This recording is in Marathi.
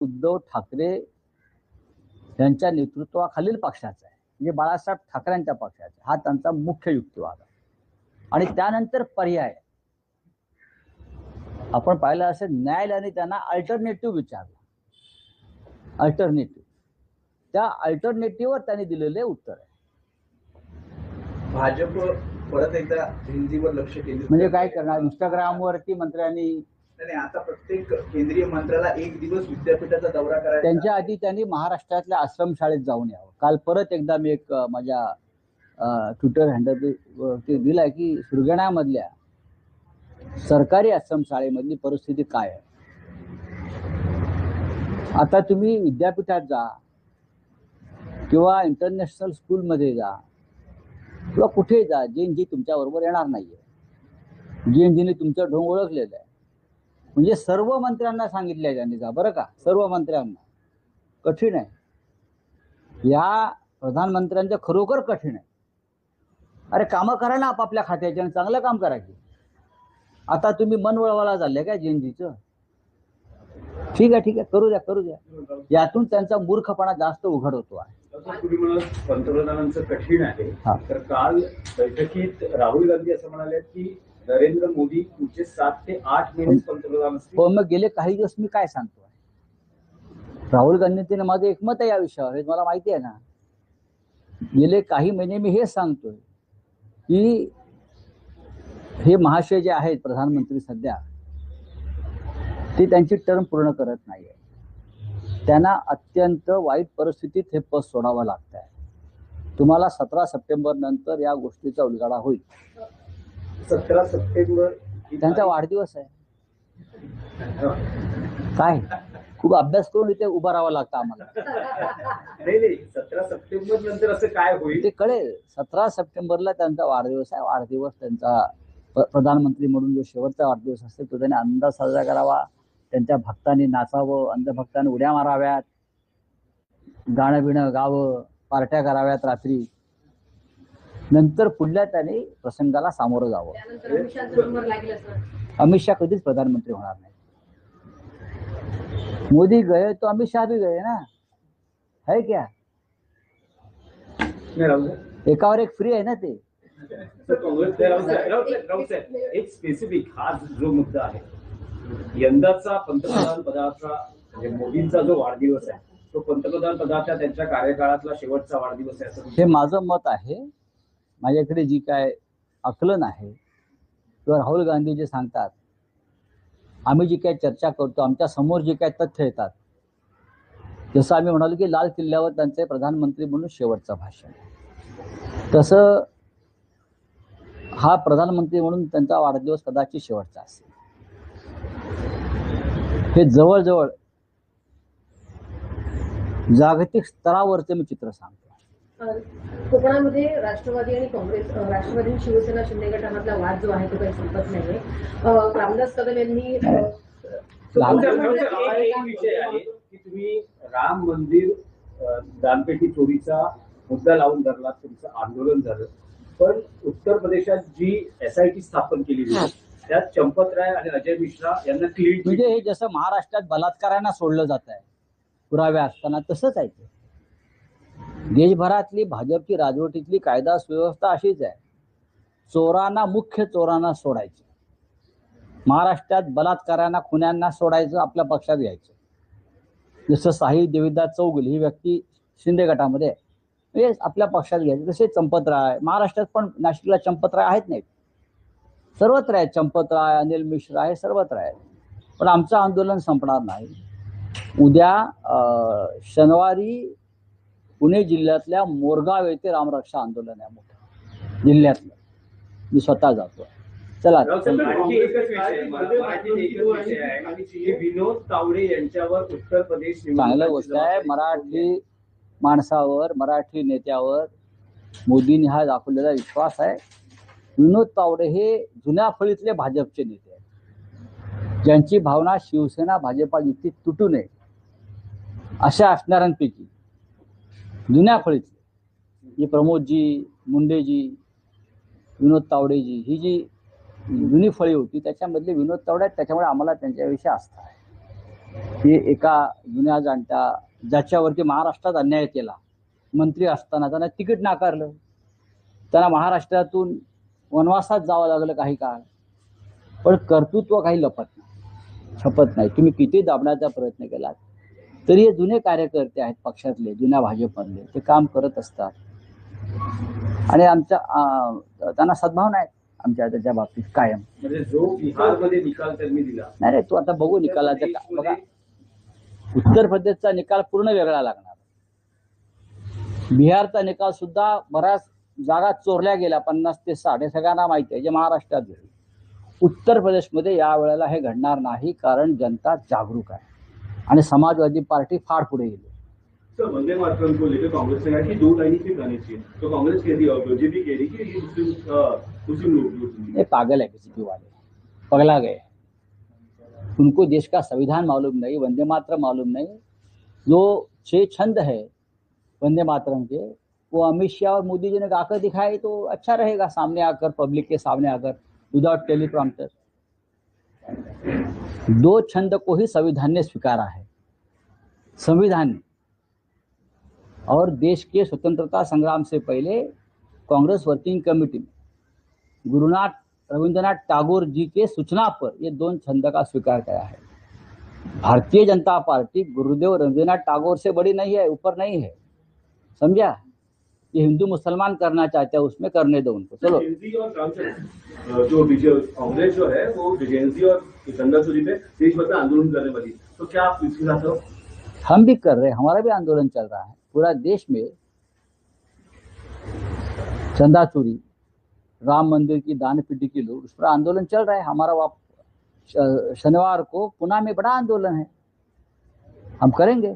उद्धव ठाकरे यांच्या नेतृत्वाखालील पक्षाचा आहे, म्हणजे बाळासाहेब ठाकरेंच्या पक्षाचा. हा त्यांचा मुख्य युक्तिवाद आहे. आणि त्यानंतर पर्याय आपण पाहिलं असेल, न्यायालयाने त्यांना अल्टरनेटिव्ह विचारला. अल्टरनेटिव्ह, त्या अल्टरनेटिव्हवर त्यांनी दिलेले उत्तर आहे. भाजप परत एकदा हिंदीवर लक्ष केंद्रित म्हणजे काय करणार? इंस्टाग्रामवरती मंत्र्यांनी आता प्रत्येक केंद्रीय मंत्र्याला एक दिवस विद्यापीठाचा दौरा करायचा. त्यांच्या आधी त्यांनी महाराष्ट्रातल्या आश्रमशाळेत जाऊन यावं. काल परत एकदा मी एक माझ्या ट्विटर हँडलवरती दिलाय की सुरगाण्यामधल्या सरकारी आश्रमशाळेमधली परिस्थिती काय आहे. आता तुम्ही विद्यापीठात जा किंवा इंटरनॅशनल स्कूलमध्ये जा किंवा कुठे जा, जे तुमच्याबरोबर येणार नाहीये. जे तुमचं ढोंग ओळखलेलं आहे. म्हणजे सर्व मंत्र्यांना सांगितलंय त्यांनी जा, बरं का, सर्व मंत्र्यांना. कठीण आहे. या प्रधानमंत्र्यांचं खरोखर कठीण आहे. अरे कामं करा ना आपापल्या खात्याचे आणि चांगलं काम करा की. आता तुम्ही मन वळवायला चाललंय काय जेएनजीचं? ठीक आहे, करू द्या. यातून त्यांचा मूर्खपणा जास्त उघड होतो आहे. पंतप्रधानांचं कठीण आहे. तर काल बैठकीत राहुल गांधी असं म्हणाले की नरेंद्र मोदी पुढचे 7 ते 8 महिने पंतप्रधान असतील. मग गेले काही दिवस मी काय सांगतोय, राहुल गांधींचं माझं एकमत आहे या विषयावर, हे मला माहिती आहे ना. गेले काही महिने मी हेच सांगतोय की हे महाशय जे आहेत प्रधानमंत्री सध्या, ते त्यांची टर्म पूर्ण करत नाहीये. त्यांना अत्यंत वाईट परिस्थितीत हे पद सोडावं लागत आहे. तुम्हाला 17 सप्टेंबर नंतर या गोष्टीचा उलगडा होईल. 17 सप्टेंबर त्यांचा वाढदिवस आहे. काय खूप अभ्यास करून इथे उभं राहावं लागतं आम्हाला. नाही 17 सप्टेंबर नंतर असं काय होईल ते कळेल. 17 सप्टेंबरला त्यांचा वाढदिवस आहे. वाढदिवस त्यांचा प्रधानमंत्री म्हणून जो शेवटचा वाढदिवस असेल तो त्यांनी आनंदात साजरा करावा. त्यांच्या भक्तांनी नाचावं, अंधभक्तांनी उड्या माराव्यात, गाणं बिणं गावं, पार्ट्या कराव्यात रात्री. नंतर पुढल्या त्याने प्रसंगाला सामोरं जावं. अमित शहा कधीच प्रधानमंत्री होणार नाही. मोदी गए तो अमित शहा भी गए ना, है क्या? एकावर एक फ्री आहे ना ते. एक स्पेसिफिक हा जो मुद्दा आहे, यंदाचा पंतप्रधान पदाचा म्हणजे मोदींचा जो वाढदिवस आहे तो पंतप्रधान पदाच्या त्यांच्या कार्यकाळातला शेवटचा वाढदिवस आहे असं हे माझं मत आहे. माझ्याकडे जी काय आकलन आहे किंवा राहुल गांधी जे सांगतात, आम्ही जी काय चर्चा करतो, आमच्या समोर जे काय तथ्य येतात, जसं आम्ही म्हणालो की लाल किल्ल्यावर त्यांचे प्रधानमंत्री म्हणून शेवटचं भाषण, तसं हा प्रधानमंत्री म्हणून त्यांचा वाढदिवस कदाचित शेवटचा असेल. हे जवळजवळ जागतिक स्तरावरचे मी चित्र सांगतो. कोकणामध्ये राष्ट्रवादी आणि काँग्रेस, राष्ट्रवादी शिवसेना शिंदे गटामधला वाद जो आहे तो काही संपत नाहीये. रामदास कदम यांनी एक विषय आहे की तुम्ही राम मंदिर दानपेटी चोरीचा मुद्दा लावून धरला, तुमचं आंदोलन झालं, पण उत्तर प्रदेशात जी SIT स्थापन केली गेली त्यात चंपतराय आणि अजय मिश्रा यांना क्लीन. म्हणजे हे जसं महाराष्ट्रात बलात्कारांना सोडलं जात आहे पुरावे असताना, तसंच आहे ते. देशभरातली भाजपची राजवटीतली कायदा सुव्यवस्था अशीच आहे. चोरांना, मुख्य चोरांना सोडायचं. महाराष्ट्रात बलात्कारांना, खुन्यांना सोडायचं, आपल्या पक्षात घ्यायचं. जसं साहिल देविदास चौगुले ही व्यक्ती शिंदे गटामध्ये म्हणजे आपल्या पक्षात घ्यायचं. तसे चंपतराय, महाराष्ट्रात पण नाशिकला चंपतराय आहेत, नाहीत, सर्वत्र आहेत. चंपतराय, अनिल मिश्रा हे सर्वत्र आहेत. पण आमचं आंदोलन संपणार नाही. उद्या शनिवारी पुणे जिल्ह्यातल्या मोरगाव येथे रामरक्षा आंदोलन आहे मोठं जिल्ह्यातलं. मी स्वतः जातो. चला. विनोद तावडे यांच्यावर उत्तर प्रदेश चांगली गोष्ट आहे. मराठी माणसावर, मराठी नेत्यावर मोदींनी हा दाखवलेला विश्वास आहे. विनोद तावडे हे जुन्या फळीतले भाजपचे नेते आहेत, ज्यांची भावना शिवसेना भाजपा युती तुटू नये अशा असणाऱ्यांपैकी जुन्या फळीतले जे प्रमोदजी, मुंडेजी, विनोद तावडेजी, ही जी जुनी फळी होती त्याच्यामधले विनोद तावडे आहेत. त्याच्यामुळे आम्हाला त्यांच्याविषयी आस्था आहे. की एका जुन्या जाणत्या ज्याच्यावरती महाराष्ट्रात अन्याय केला, मंत्री असताना त्यांना तिकीट नाकारलं, त्यांना महाराष्ट्रातून वनवासात जावं लागलं काही काळ, पण कर्तृत्व काही लपत नाही, छपत नाही. तुम्ही किती दाबण्याचा प्रयत्न केलात तरी हे जुने कार्यकर्ते आहेत पक्षातले, जुन्या भाजपमधले, ते काम करत असतात आणि आमच्या त्यांना सद्भावना आहेत आमच्या त्याच्या बाबतीत कायम. म्हणजे जो बिहारमध्ये निकाल त्यांनी दिला, नाही रे, तू आता बघू निकालाचं बघा. उत्तर प्रदेशचा निकाल पूर्ण वेगळा लागणार. बिहारचा निकाल सुद्धा बऱ्याच जागा चोरल्या गेल्या, 50 ते 60, हे सगळ्यांना माहिती आहे, जे महाराष्ट्रात झाले. उत्तर प्रदेशमध्ये या वेळेला हे घडणार नाही, कारण जनता जागरूक आहे आणि समाजवादी पार्टी फार पुढे गेली. सर, वंदे मातरम को लेकर कांग्रेस ने कहा कि 2 लाइनें फिर गाने चाहिए, तो कांग्रेस कह रही है और बीजेपी कह रही है कि ये मुस्लिम लोग ये पागल है बीजेपी वाले, पगला गए. उनको देश का संविधान मालूम नहीं, वंदे मातरम मालूम नहीं. जो 6 छंद है वंदे मातरम के, वो अमित शाह और मोदी जी ने गाकर दिखाए तो अच्छा रहेगा, सामने आकर, पब्लिक के सामने आकर, विदाउट टेलीप्रॉम्प्टर. 2 छंद को ही संविधान ने स्वीकारा है, संविधान ने. और देश के स्वतंत्रता संग्राम से पहले कांग्रेस वर्किंग कमेटी में रविंद्रनाथ टैगोर जी के सूचना पर ये 2 छंद का स्वीकार किया है. भारतीय जनता पार्टी गुरुदेव रविंद्रनाथ टैगोर से बड़ी नहीं है, ऊपर नहीं है, समझा. ये हिंदू मुसलमान करना चाहते हैं, उसमें करने दो उनको. चलो, जेएनजी और जो कांग्रेस जो है वो जेएनजी और चंदा चोरी पे देश भर में आंदोलन करने वाली, तो क्या आप इसके साथ हो? हम भी कर रहे हैं, हमारा भी आंदोलन चल रहा है पूरा देश में. चंदा चोरी, राम मंदिर की दान पेटी की लूट, उस पर आंदोलन चल रहा है हमारा. शनिवार को पुणे में बड़ा आंदोलन है, हम करेंगे.